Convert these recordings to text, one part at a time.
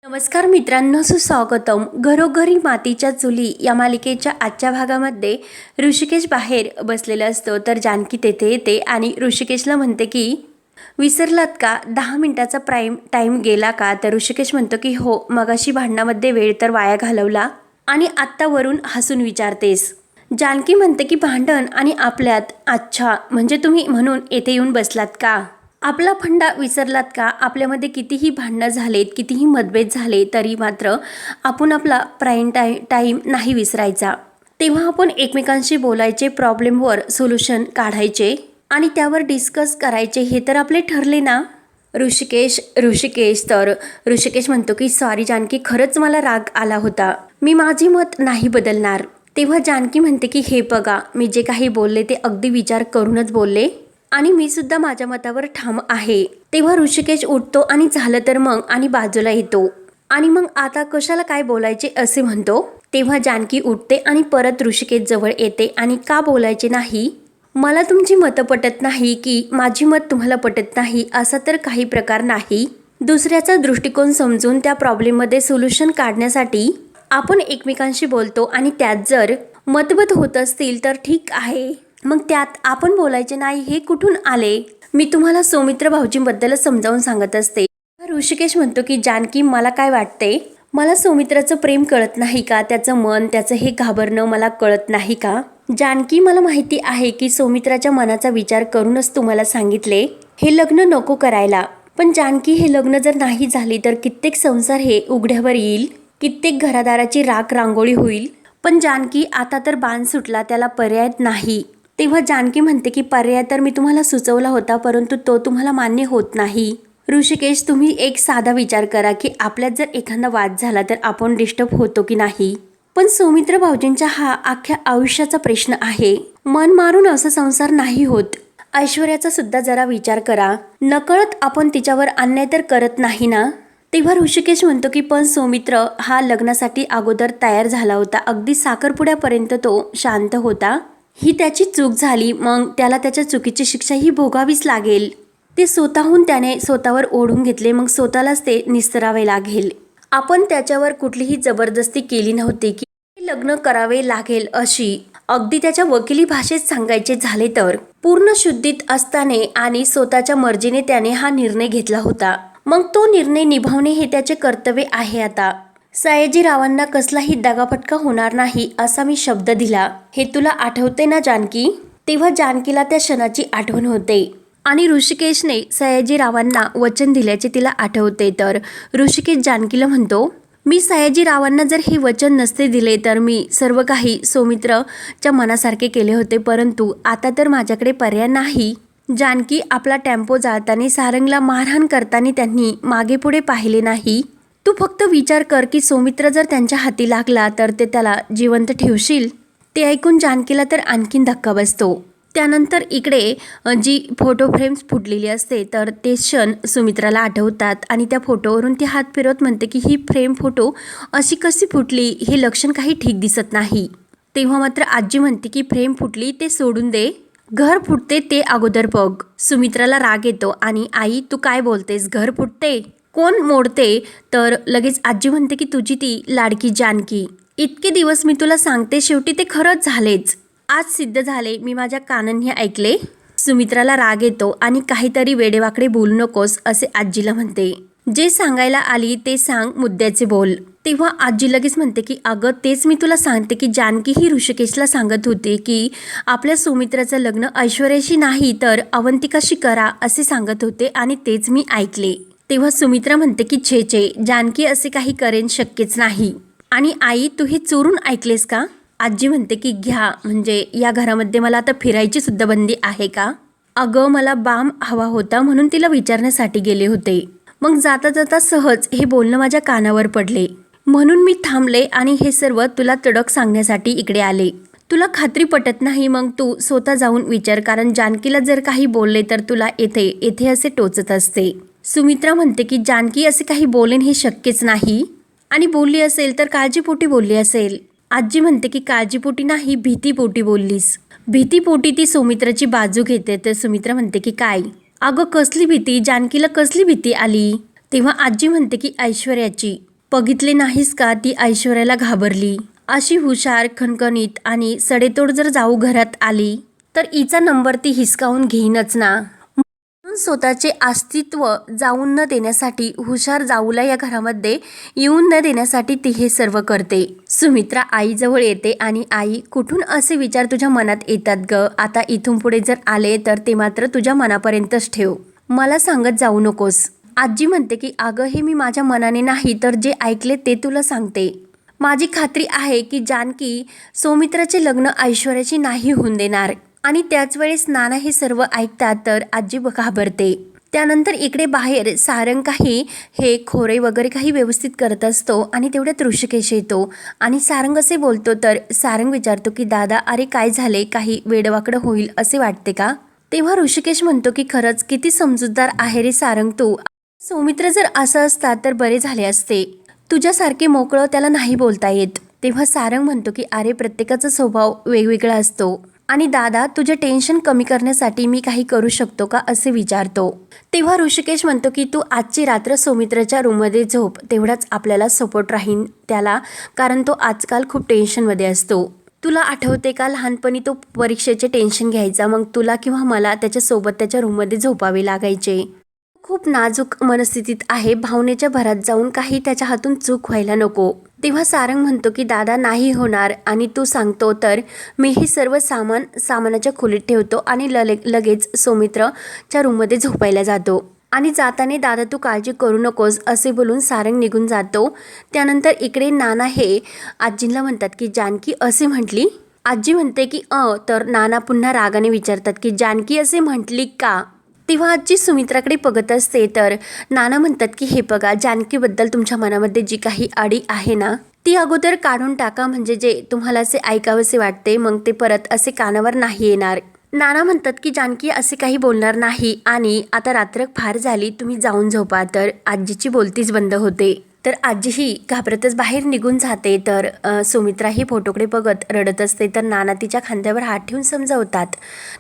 नमस्कार मित्रांनो, सुस्वागतम. घरोघरी मातीच्या चुली या मालिकेच्या आजच्या भागामध्ये ऋषिकेश बाहेर बसलेला असतो तर जानकी तेथे येते आणि ऋषिकेशला म्हणते की विसरलात का, 10 मिनिटाचा टाईम गेला का? तर ऋषिकेश म्हणतो की हो, मगाशी भांडणामध्ये वेळ तर वाया घालवला आणि आत्ता वरून हसून विचारतेस. जानकी म्हणते की भांडण आणि आपल्यात, अच्छा म्हणजे तुम्ही म्हणून येथे येऊन बसलात का? आपला फंडा विसरलात का? आपल्यामध्ये कितीही भांडणं झालेत, कितीही मतभेद झाले तरी मात्र आपण आपला टाईम नाही विसरायचा. तेव्हा आपण एकमेकांशी बोलायचे, प्रॉब्लेमवर सोल्युशन काढायचे आणि त्यावर डिस्कस करायचे, हे तर आपले ठरले ना? ऋषिकेश म्हणतो की सॉरी जानकी, खरंच मला राग आला होता, मी माझे मत नाही बदलणार. तेव्हा जानकी म्हणते की हे बघा, मी जे काही बोलले ते अगदी विचार करूनच बोलले आणि मी सुद्धा माझ्या मतावर ठाम आहे. तेव्हा ऋषिकेश उठतो आणि झालं तर मग आणि बाजूला येतो आणि मग आता कशाला काय बोलायचे असे म्हणतो. तेव्हा जानकी उठते आणि परत ऋषिकेश जवळ येते आणि का बोलायचे नाही? मला तुमची मतं पटत नाही की माझी मत तुम्हाला पटत नाही असा तर काही प्रकार नाही. दुसऱ्याचा दृष्टिकोन समजून त्या प्रॉब्लेममध्ये सोल्युशन काढण्यासाठी आपण एकमेकांशी बोलतो आणि त्यात जर मतभेद होत असतील तर ठीक आहे, मग त्यात आपण बोलायचे नाही हे कुठून आले? मी तुम्हाला सौमित्र भाऊजींबद्दलच समजावून सांगत असते. ऋषिकेश म्हणतो की जानकी, मला काय वाटते, मला सौमित्राचं प्रेम कळत नाही का? त्याचं मन, त्याचं हे घाबरणं मला कळत नाही का? जानकी, मला माहिती आहे की सौमित्राच्या मनाचा विचार करूनच तुम्हाला सांगितले हे लग्न नको करायला. पण जानकी, हे लग्न जर नाही झाली तर कित्येक संसार हे उघड्यावर येईल, कित्येक घरादाराची राख रांगोळी होईल. पण जानकी, आता तर बाण सुटला, त्याला पर्याय नाही. तेव्हा जानकी म्हणते की पर्याय तर मी तुम्हाला सुचवला होता, परंतु तो तुम्हाला मान्य होत नाही. ऋषिकेश, तुम्ही एक साधा विचार करा की आपल्यात जर एखादा वाद झाला तर आपण डिस्टर्ब होतो की नाही? पण सौमित्र भाऊजींचा हा अख्ख्या आयुष्याचा प्रश्न आहे. मन मारून असा संसार नाही होत. ऐश्वर्याचा सुद्धा जरा विचार करा. नकळत आपण तिच्यावर अन्याय तर करत नाही ना? तेव्हा ऋषिकेश म्हणतो की पण सौमित्र हा लग्नासाठी अगोदर तयार झाला होता, अगदी साखरपुड्यापर्यंत तो शांत होता. ही त्याची चूक झाली, मग त्याला त्याच्या चुकीची शिक्षा ही भोगावीच लागेल. ते स्वतःहून त्याने स्वतःवर ओढून घेतले, मग स्वतःलाच ते निस्तरावे लागेल. आपण त्याच्यावर कुठलीही जबरदस्ती केली नव्हती की लग्न करावे लागेल अशी. अगदी त्याच्या वकिली भाषेत सांगायचे झाले तर पूर्ण शुद्धीत असताना आणि स्वतःच्या मर्जीने त्याने हा निर्णय घेतला होता. मग तो निर्णय निभावणे हे त्याचे कर्तव्य आहे. आता सयाजीरावांना कसलाही दगाफटका होणार नाही असा मी शब्द दिला, हे तुला आठवते ना जानकी? तेव्हा जानकीला त्या क्षणाची आठवण होते आणि ऋषिकेशने सयाजीरावांना वचन दिल्याचे तिला आठवते. तर ऋषिकेश जानकीला म्हणतो, मी सयाजीरावांना जर हे वचन नसते दिले तर मी सर्व काही सौमित्रच्या मनासारखे केले होते, परंतु आता तर माझ्याकडे पर्याय नाही. जानकी, आपला टेम्पो जाळताना, सारंगला मारहाण करताना त्यांनी मागे पुढे पाहिले नाही. तू फक्त विचार कर की सौमित्र जर त्यांच्या हाती लागला तर ते त्याला जिवंत ठेवशील? ते ऐकून जानकीला तर आणखीन धक्का बसतो. त्यानंतर इकडे जी फोटो फ्रेम्स फुटलेली असते तर ते क्षण सुमित्राला आठवतात आणि त्या फोटोवरून ती हात फिरवत म्हणते की ही फ्रेम फोटो अशी कशी फुटली, हे लक्षण काही ठीक दिसत नाही. तेव्हा मात्र आजी म्हणते की फ्रेम फुटली ते सोडून दे, घर फुटते ते अगोदर बघ. सुमित्राला राग येतो आणि आई, तू काय बोलतेस, घर फुटते कोण मोडते? तर लगेच आजी म्हणते की तुझी ती लाडकी जानकी. इतके दिवस मी तुला सांगते, शेवटी ते खरंच झालेच, आज सिद्ध झाले, मी माझ्या कानांनी ऐकले. सुमित्राला राग येतो आणि काहीतरी वेडेवाकडे बोलू नकोस असे आजीला म्हणते. जे सांगायला आली ते सांग, मुद्द्याचे बोल. तेव्हा आजी लगेच म्हणते की अगं, तेच मी तुला सांगते की जानकी ही ऋषिकेशला सांगत होती की आपल्या सुमित्राचं लग्न ऐश्वर्याशी नाही तर अवंतिकाशी करा असे सांगत होते आणि तेच मी ऐकले. तेव्हा सुमित्रा म्हणते की छे, जानकी असे काही करेन, शक्यच नाही. आणि आई, तू हे चोरून ऐकलेस का? आजी म्हणते की घ्या, म्हणजे या घरामध्ये मला आता फिरायची सुद्धा बंदी आहे का? अगं, मला बाम हवा होता म्हणून तिला विचारण्यासाठी गेले होते, मग जाता जाता सहज हे बोलणं माझ्या कानावर पडले, म्हणून मी थांबले आणि हे सर्व तुला तडक सांगण्यासाठी इकडे आले. तुला खात्री पटत नाही, मग तू स्वतः जाऊन विचार, कारण जानकीला जर काही बोलले तर तुला येथे असे टोचत असते. सुमित्रा म्हणते की जानकी असे काही बोलेन हे शक्यच नाही, आणि बोलली असेल तर काळजीपोटी बोलली असेल. आजी म्हणते की काळजीपोटी नाही, भीतीपोटी बोललीस. भीतीपोटी ती सौमित्राची बाजू घेते. तर सुमित्रा म्हणते की काय? अगं, कसली भीती? जानकीला कसली भीती आली? तेव्हा आजी म्हणते की ऐश्वर्याची. बघितले नाहीस का ती ऐश्वर्याला घाबरली. अशी हुशार, खणखणीत आणि सडेतोड जर जाऊ घरात आली तर हिचा नंबर ती हिसकावून घेईनच ना. म्हणून स्वतःचे अस्तित्व जाऊन न देण्यासाठी, हुशार जाऊला या घरामध्ये येऊन न देण्यासाठी ती हे सर्व करते. सुमित्रा आईजवळ येते आणि आई, कुठून असे विचार तुझ्या मनात येतात ग? आता इथून पुढे जर आले तर ते मात्र तुझ्या मनापर्यंतच ठेव, मला सांगत जाऊ नकोस. आजी म्हणते की अगं हे मी माझ्या मनाने नाही तर जे ऐकले ते तुला सांगते. माझी खात्री आहे की जानकी सौमित्राचे लग्न ऐश्वर्याची नाही होऊन देणार. आणि त्याच वेळेस नाना हे सर्व ऐकतात तर आजी घाबरते. त्यानंतर इकडे बाहेर सारंग काही हे खोरे वगैरे काही व्यवस्थित करत असतो आणि तेवढ्यात ऋषिकेश येतो आणि सारंग असे बोलतो तर सारंग विचारतो की दादा अरे काय झाले, काही वेडवाकडं होईल असे वाटते का? तेव्हा ऋषिकेश म्हणतो की खरंच किती समजूतदार आहे रे सारंग तू. सौमित्र जर असं असता तर बरे झाले असते, तुझ्यासारखे मोकळं त्याला नाही बोलता येत. तेव्हा सारंग म्हणतो की अरे प्रत्येकाचा स्वभाव वेगवेगळा असतो आणि दादा तुझे टेन्शन कमी करण्यासाठी मी काही करू शकतो का असे विचारतो. तेव्हा ऋषिकेश म्हणतो की तू आजची रात्र सौमित्राच्या रूममध्ये झोप, तेवढाच आपल्याला सपोर्ट राहीन त्याला, कारण तो आजकाल खूप टेन्शनमध्ये असतो. तुला आठवते का लहानपणी तो परीक्षेचे टेन्शन घ्यायचा, मग तुला किंवा मला त्याच्यासोबत त्याच्या रूममध्ये झोपावे लागायचे. खूप नाजूक मनस्थितीत आहे, भावनेच्या भरात जाऊन काही त्याच्या हातून चूक व्हायला नको. तेव्हा सारंग म्हणतो की दादा नाही होणार आणि तू सांगतो तर मी हे सर्व सामानाच्या खोलीत ठेवतो आणि लगेच सौमित्रच्या रूममध्ये झोपायला जातो. आणि जाताने दादा तू काळजी करू नकोस असे बोलून सारंग निघून जातो. त्यानंतर इकडे नाना हे आजींना म्हणतात की जानकी असे म्हटली. आजी म्हणते की तर नाना पुन्हा रागाने विचारतात की जानकी असे म्हटली का? तेव्हा आजी सुमित्राकडे बघत असते तर नाना म्हणतात की हे बघा, जानकीबद्दल तुमच्या मनामध्ये जी काही आडी आहे ना ती अगोदर काढून टाका, म्हणजे जे तुम्हाला असे ऐकावेसे वाटते मग ते परत असे कानावर नाही येणार. नाना म्हणतात की जानकी असे काही बोलणार नाही आणि आता रात्र फार झाली, तुम्ही जाऊन झोपा. तर आजीची बोलतीच बंद होते. तर आजीही घाबरतच बाहेर निघून जाते. तर सुमित्रा ही फोटोकडे बघत रडत असते तर नाना तिच्या खांद्यावर हात ठेवून समजावतात.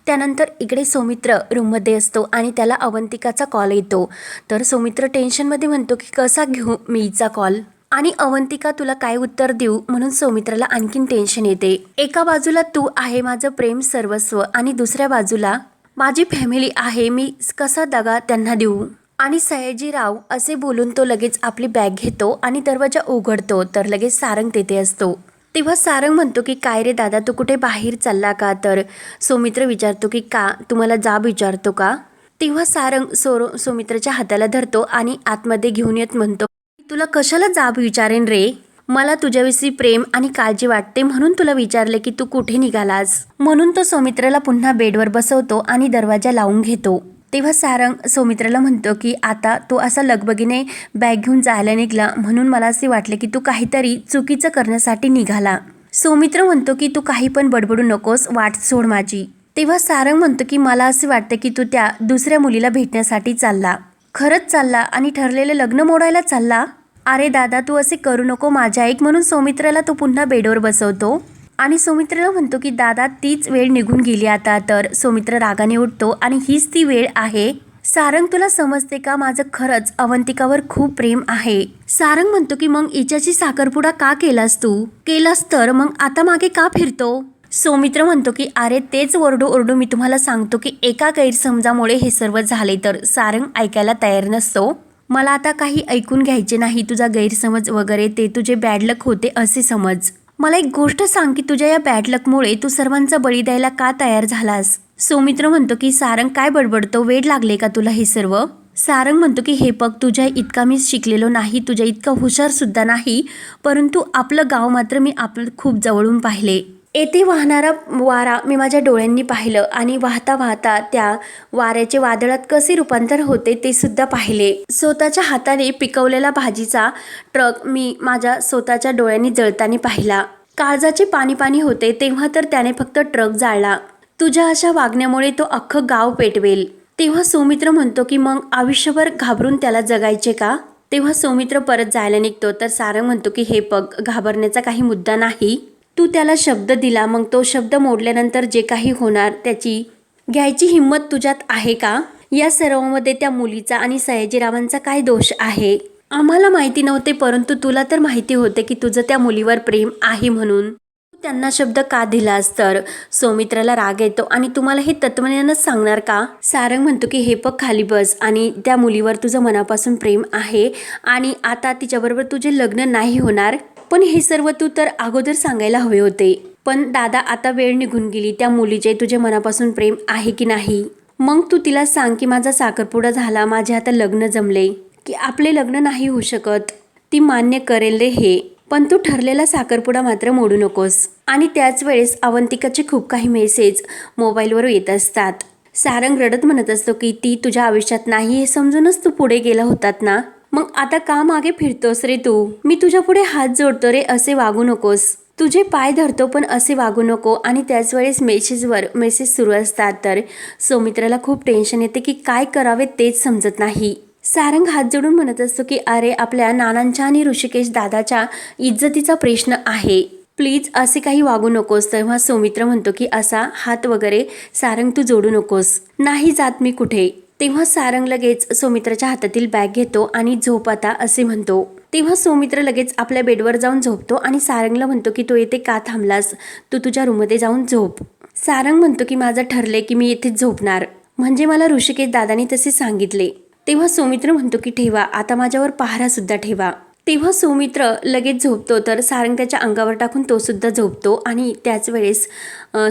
त्यानंतर इकडे सौमित्र रूममध्ये असतो आणि त्याला अवंतिकाचा कॉल येतो. तर सौमित्र टेन्शनमध्ये म्हणतो की कसा घेऊ मी हिचा कॉल आणि अवंतिका तुला काय उत्तर देऊ, म्हणून सौमित्राला आणखीन टेन्शन येते. एका बाजूला तू आहे माझं प्रेम सर्वस्व आणि दुसऱ्या बाजूला माझी फॅमिली आहे, मी कसा दगा त्यांना देऊ? आणि सयाजीराव असे बोलून तो लगेच आपली बॅग घेतो आणि दरवाजा उघडतो तर लगेच सारंग तेथे असतो. तेव्हा सारंग म्हणतो की काय रे दादा तू कुठे बाहेर चालला का? तर सौमित्र विचारतो की का, तुम्हाला जाब विचारतो का? तेव्हा सारंग सौमित्राच्या हाताला धरतो आणि आतमध्ये घेऊन येत म्हणतो तुला कशाला जाब विचारेन रे, मला तुझ्याविषयी प्रेम आणि काळजी वाटते म्हणून तुला विचारले की तू कुठे निघालास. म्हणून तो सौमित्राला पुन्हा बेडवर बसवतो आणि दरवाजा लावून घेतो. तेव्हा सारंग सौमित्राला म्हणतो की आता तू असा लगबगीने बॅग घेऊन जायला निघाला म्हणून मला असे वाटले की तू काहीतरी चुकीचं करण्यासाठी निघाला. सौमित्र म्हणतो की तू काही पण बडबडू नकोस, वाट सोड माझी. तेव्हा सारंग म्हणतो की मला असे वाटते की तू त्या दुसऱ्या मुलीला भेटण्यासाठी चालला. खरंच चालला आणि ठरलेले लग्न मोडायला चालला? अरे दादा तू असे करू नको, माझ्या ऐक. म्हणून सौमित्राला तो पुन्हा बेडवर बसवतो आणि सौमित्राला म्हणतो की दादा तीच वेळ निघून गेली आता. तर सौमित्र रागाने उठतो आणि हीच ती वेळ आहे. सारंग तुला समजते का, माझं खरंच अवंतिकावर खूप प्रेम आहे. सारंग म्हणतो की मग हिच्याची साखरपुडा का केलास तू? केलास तर मग आता मागे का फिरतो? सौमित्र म्हणतो की अरे तेच ओरडू मी तुम्हाला सांगतो की एका गैरसमजामुळे हे सर्व झाले. तर सारंग ऐकायला तयार नसतो. मला आता काही ऐकून घ्यायचे नाही, तुझा गैरसमज वगैरे ते तुझे बॅड लक होते असे समज. मला एक गोष्ट सांग की तुझ्या या बॅड लकमुळे तू सर्वांचा बळी द्यायला का तयार झालास? सौमित्र म्हणतो की सारंग काय बडबडतो, वेड लागले का तुला हे सर्व? सारंग म्हणतो की हे बघ, तुझ्या इतका मी शिकलेलो नाही, तुझ्या इतका हुशार सुद्धा नाही, परंतु आपलं गाव मात्र मी आपलं खूप जवळून पाहिले. येथे वाहणारा वारा मी माझ्या डोळ्यांनी पाहिलं आणि वाहता वाहता त्या वाऱ्याचे वादळात कसे रूपांतर होते ते सुद्धा पाहिले. स्वतःच्या हाताने पिकवलेला भाजीचा ट्रक मी माझ्या स्वतःच्या डोळ्यांनी जळताना पाहिला. काळजाचे पाणी होते तेव्हा तर त्याने फक्त ट्रक जाळला. तुझ्या अशा वागण्यामुळे तो अख्खं गाव पेटवेल. तेव्हा सौमित्र म्हणतो की मग आयुष्यभर घाबरून त्याला जगायचे का? तेव्हा सौमित्र परत जायला निघतो. तर सारंग म्हणतो की हे बघ, घाबरण्याचा काही मुद्दा नाही, तू त्याला शब्द दिला, मग तो शब्द मोडल्यानंतर जे काही होणार त्याची घ्यायची हिंमत तुझ्यात आहे का? या सर्वांमध्ये त्या मुलीचा आणि सयाजीरावांचा काय दोष आहे? आम्हाला माहिती नव्हते, परंतु तुला तर माहिती होते की तुझं त्या मुलीवर प्रेम आहे म्हणून. तू त्यांना शब्द का दिलास? तर सौमित्राला राग येतो आणि तुम्हाला हे तत्त्वज्ञानच सांगणार का? सारंग म्हणतो की हे बघ, खाली बस आणि त्या मुलीवर तुझं मनापासून प्रेम आहे आणि आता तिच्याबरोबर तुझे लग्न नाही होणार. पण हे सर्व तू तर अगोदर सांगायला हवे होते. पण दादा, आता वेळ निघून गेली. त्या मुलीचे तुझे मनापासून प्रेम आहे की नाही? मग तू तिला सांग की माझा साखरपुडा झाला, माझे आता लग्न जमले, की आपले लग्न नाही होऊ शकत. ती मान्य करेल रे हे, पण तू ठरलेला साखरपुडा मात्र मोडू नकोस. आणि त्याच वेळेस अवंतिकाचे खूप काही मेसेज मोबाईलवर येत असतात. सारंग रडत म्हणत असतो की ती तुझ्या आयुष्यात नाही हे समजूनच तू पुढे गेला होतात ना, मग आता का मागे फिरतोस रे तू? मी तुझ्या पुढे हात जोडतो रे, असे वागू नकोस. तुझे पाय धरतो पण असे वागू नको. आणि त्याच वेळेस मेसेज सुरू असतात. तर सौमित्राला खूप टेन्शन येते की काय करावे तेच समजत नाही. सारंग हात जोडून म्हणत असतो की अरे, आपल्या नानांच्या आणि ऋषिकेश दादाच्या इज्जतीचा प्रश्न आहे, प्लीज असे काही वागू नकोस. तेव्हा सौमित्र म्हणतो की असा हात वगैरे सारंग तू जोडू नकोस, नाही जात मी कुठे. तेव्हा सारंग लगेच सौमित्राच्या हातातील बॅग घेतो आणि झोप आता असे म्हणतो. तेव्हा सौमित्र लगेच आपल्या बेडवर जाऊन झोपतो आणि सारंगला म्हणतो की तू येथे का थांबलास, तू तुझ्या रूममध्ये जाऊन झोप. सारंग म्हणतो की माझं ठरले की मी येथेच झोपणार, म्हणजे मला ऋषिकेश दादानी तसे सांगितले. तेव्हा सौमित्र म्हणतो की ठेवा, आता माझ्यावर पहारा सुद्धा ठेवा. तेव्हा सौमित्र लगेच झोपतो. तर सारंग त्याच्या अंगावर टाकून तो सुद्धा झोपतो. आणि त्याच वेळेस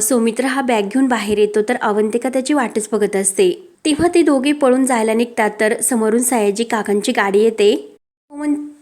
सौमित्र हा बॅग घेऊन बाहेर येतो. तर अवंतिका त्याची वाटच बघत असते. तेव्हा ते दोघे पळून जायला निघतात. तर समोरून सयाजी काकांची गाडी येते. सौमित्र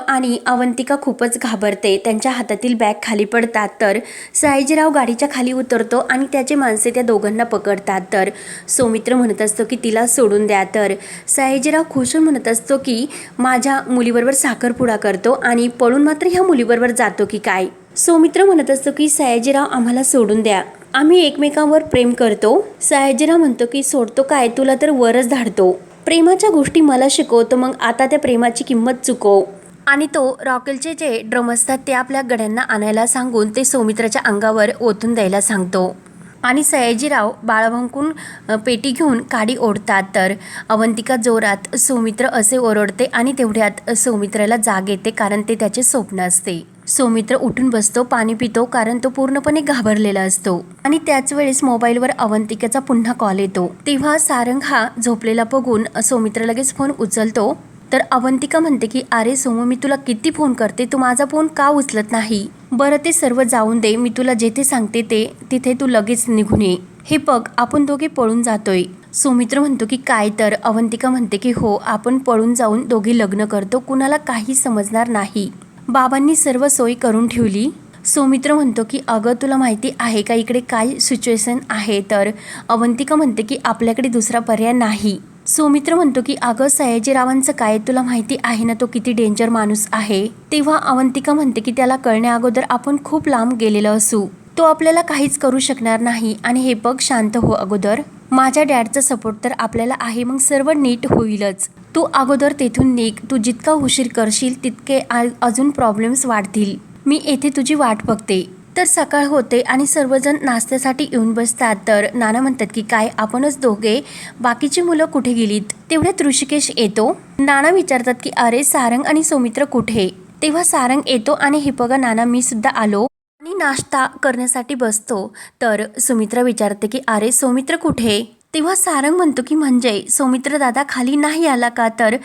आणि अवंतिका खूपच घाबरते. त्यांच्या हातातील बॅग खाली पडतात. तर सयाजीराव गाडीच्या खाली उतरतो आणि त्याचे माणसे त्या दोघांना पकडतात. तर सौमित्र म्हणत असतो की तिला सोडून द्या. तर सयाजीराव खुशून म्हणत असतो की माझ्या मुलीबरोबर साखरपुडा करतो आणि पळून मात्र ह्या मुलीबरोबर जातो की काय? सौमित्र म्हणत असतो की सयाजीराव, आम्हाला सोडून द्या, आम्ही एकमेकांवर प्रेम करतो. सयाजीराव म्हणतो की सोडतो काय, तुला तर वरच धाडतो. प्रेमाच्या गोष्टी मला शिकवतो, मग आता त्या प्रेमाची किंमत चुकव. आणि तो रॉकेलचे जे ड्रम असतात ते आपल्या गड्यांना आणायला सांगून ते सौमित्राच्या अंगावर ओतून द्यायला सांगतो. आणि सयाजीराव बाळाभांकून पेटी घेऊन गाडी ओढतात. तर अवंतिका जोरात सौमित्र असे ओरडते आणि तेवढ्यात सौमित्राला जाग येते, कारण ते त्याचे स्वप्न असते. सौमित्र उठून बसतो, पाणी पितो, कारण तो पूर्णपणे घाबरलेला असतो. आणि त्याच वेळेस मोबाईलवर अवंतिकेचा पुन्हा कॉल येतो. तेव्हा सारंग हा झोपलेला बघून सौमित्र लगेच फोन उचलतो. तर अवंतिका म्हणते की अरे सोमू, मी तुला किती फोन करते, तू माझा फोन का उचलत नाही? बरं ते सर्व जाऊन दे, मी तुला जेथे सांगते तिथे तू लगेच निघून ये. हे बघ, आपण दोघे पळून जातोय. सौमित्र म्हणतो की काय? तर अवंतिका म्हणते की हो, आपण पळून जाऊन दोघे लग्न करतो, कुणाला काही समजणार नाही. बाबांनी सर्व सोय करून ठेवली. सौमित्र म्हणतो की अगं, तुला माहिती आहे का इकडे काय सिच्युएशन आहे? तर अवंतिका म्हणते की आपल्याकडे दुसरा पर्याय नाही. सौमित्र म्हणतो की अगं, सयाजीरावांचं काय, तुला माहिती आहे ना तो किती डेंजर माणूस आहे. तेव्हा अवंतिका म्हणते की त्याला कळण्या अगोदर आपण खूप लांब गेलेलो असू, तो आपल्याला काहीच करू शकणार नाही. आणि हे बघ, शांत हो अगोदर, माझ्या डॅडचा सपोर्ट तर आपल्याला आहे, मग सर्व नीट होईलच. तू अगोदर तेथून निघ, तू जितका उशीर करशील तितके अजून प्रॉब्लेम्स वाढतील. मी येथे तुझी वाट बघते. तर सकाळ होते आणि सर्वजण नाश्त्यासाठी येऊन बसतात. तर नाना म्हणतात की काय, आपणच दोघे, बाकीची मुलं कुठे गेलीत? तेवढ्यात ऋषिकेश येतो. नाना विचारतात की अरे, सारंग आणि सौमित्र कुठे? तेव्हा सारंग येतो आणि हे बघा नाना, मी सुद्धा आलो, आणि नाश्ता करण्यासाठी बसतो. तर सुमित्रा विचारते की अरे, सौमित्र कुठे? तेव्हा सारंग म्हणतो की म्हणजे सौमित्र दादा खाली नाही आला का? तर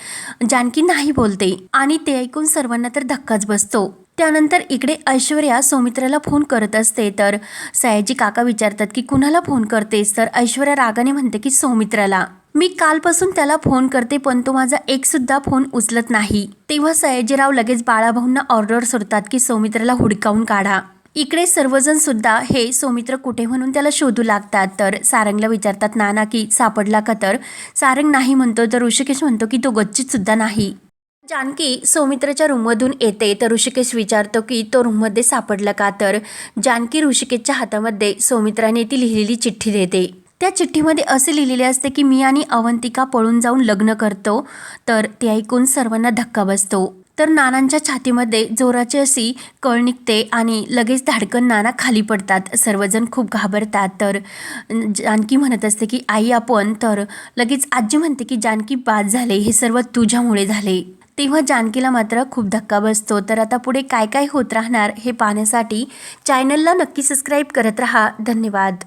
जानकी नाही बोलते आणि ते ऐकून सर्वांना तर धक्काच बसतो. त्यानंतर इकडे ऐश्वर्या सौमित्राला फोन करत असते. तर सयाजी काका विचारतात की कुणाला फोन करतेस? तर ऐश्वर्या रागाने म्हणते की सौमित्राला. मी कालपासून त्याला फोन करते, पण तो माझा एक सुद्धा फोन उचलत नाही. तेव्हा सयाजीराव लगेच बाळाभाऊंना ऑर्डर सोडतात की सौमित्राला हुडकावून काढा. इकडे सर्वजण सुद्धा हे सौमित्र कुठे म्हणून त्याला शोधू लागतात. तर सारंगला विचारतात नाना की सापडला का? तर सारंग नाही म्हणतो. तर ऋषिकेश म्हणतो की तो गच्चीत सुद्धा नाही. जानकी सौमित्राच्या रूममधून येते. तर ऋषिकेश विचारतो की तो रूममध्ये सापडला का? तर जानकी ऋषिकेशच्या हातामध्ये सौमित्राने ती लिहिलेली चिठ्ठी देते. त्या चिठ्ठीमध्ये असे लिहिलेले असते की मी आणि अवंतिका पळून जाऊन लग्न करतो. तर ते ऐकून सर्वांना धक्का बसतो. तर नानांच्या छातीमध्ये जोराची अशी कळ निघते आणि लगेच धाडकन नाना खाली पडतात. सर्वजण खूप घाबरतात. तर जानकी म्हणत असते की आई आपण. तर लगेच आजी म्हणते की जानकी बाद झाले, हे सर्व तुझ्यामुळे झाले. तेव्हा जानकीला मात्र खूप धक्का बसतो. तर आता पुढे काय काय होत राहणार हे पाहण्यासाठी चॅनलला नक्की सबस्क्राईब करत राहा. धन्यवाद.